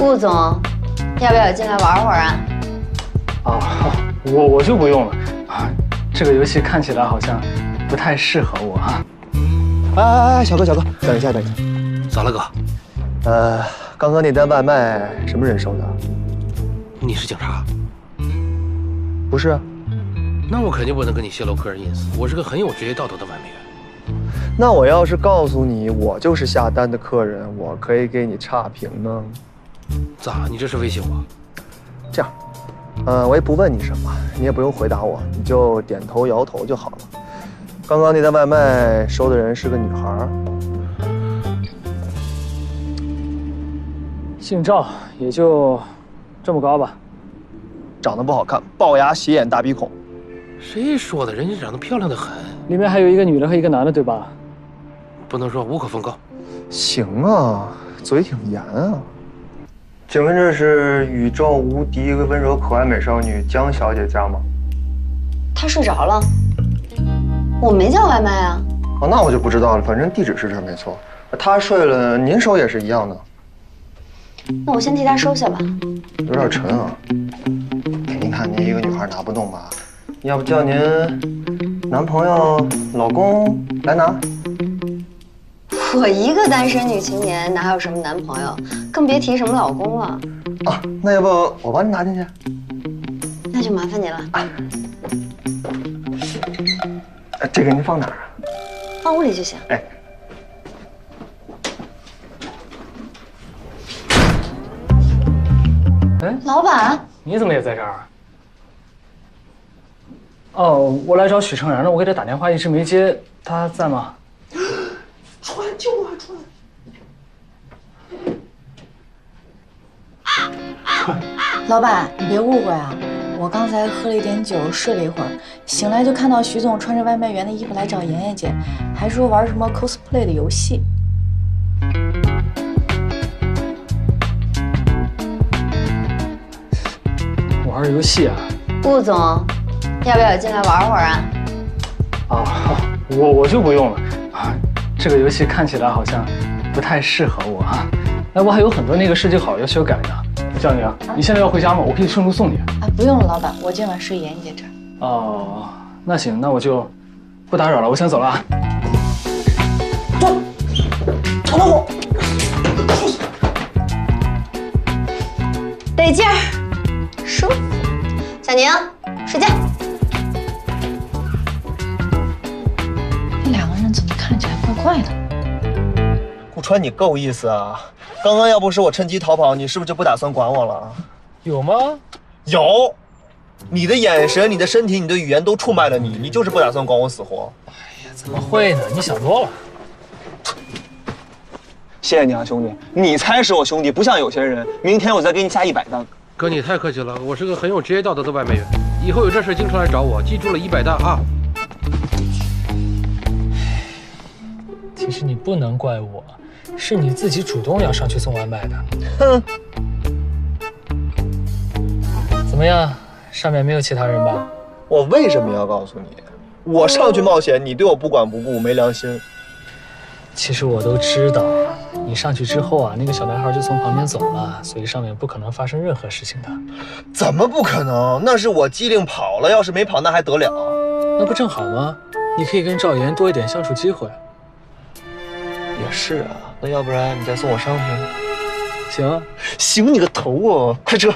顾总，要不要进来玩会儿啊？啊，我就不用了啊，这个游戏看起来好像不太适合我啊。哎，小哥，等一下。咋了，哥？刚刚那单外卖什么人收的？你是警察？不是啊。那我肯定不能跟你泄露个人隐私。我是个很有职业道德的外卖员。那我要是告诉你我就是下单的客人，我可以给你差评呢。咋？你这是威胁我？这样，我也不问你什么，你也不用回答我，你就点头摇头就好了。刚刚那单外卖收的人是个女孩，姓赵，也就这么高吧，长得不好看，龅牙、斜眼、大鼻孔。谁说的？人家长得漂亮的很。里面还有一个女的和一个男的，对吧？不能说，无可奉告。行啊，嘴挺严啊。请问这是宇宙无敌温柔可爱美少女江小姐家吗？她睡着了，我没叫外卖啊。哦，那我就不知道了，反正地址是这儿没错。她睡了，您收也是一样的。那我先替她收下吧。有点沉啊。您看您一个女孩拿不动吧？要不叫您男朋友、老公来拿？我一个单身女青年，哪有什么男朋友，更别提什么老公了。啊，那要不我帮您拿进去？那就麻烦你了。这个您放哪儿啊？放屋里就行。哎，老板，你怎么也在这儿啊？哦，我来找许成然了，我给他打电话一直没接，他在吗？出来救我！出来！老板，你别误会啊，我刚才喝了一点酒，睡了一会儿，醒来就看到徐总穿着外卖员的衣服来找妍妍姐，还说玩什么 cosplay 的游戏。玩游戏啊？顾总，要不要进来玩会儿啊？啊，我就不用了啊，这个游戏看起来好像不太适合我啊。哎，我还有很多那个设计好要修改呢。江宁，你现在要回家吗？我可以顺路送你。啊，不用了，老板，我今晚睡妍妍姐这儿。哦，那行，那我就不打扰了，我先走了啊。臭老虎，得劲儿，舒服。小宁，睡觉。这两个人怎么看起来怪怪的？顾川，你够意思啊！刚刚要不是我趁机逃跑，你是不是就不打算管我了？有吗？有，你的眼神、你的身体、你的语言都出卖了你，你就是不打算管我死活。哎呀，怎么会呢？你想多了。谢谢你啊，兄弟，你才是我兄弟，不像有些人，明天我再给你下100单。哥，你太客气了，我是个很有职业道德的外卖员，以后有这事经常来找我，记住了100单啊。其实你不能怪我，是你自己主动要上去送外卖的。哼，怎么样？上面没有其他人吧？我为什么要告诉你？我上去冒险，你对我不管不顾，没良心。其实我都知道，你上去之后啊，那个小男孩就从旁边走了，所以上面不可能发生任何事情的。怎么不可能？那是我机灵跑了，要是没跑那还得了？那不正好吗？你可以跟赵岩多一点相处机会。也是啊，那要不然你再送我上去？行啊，行你个头啊！快撤！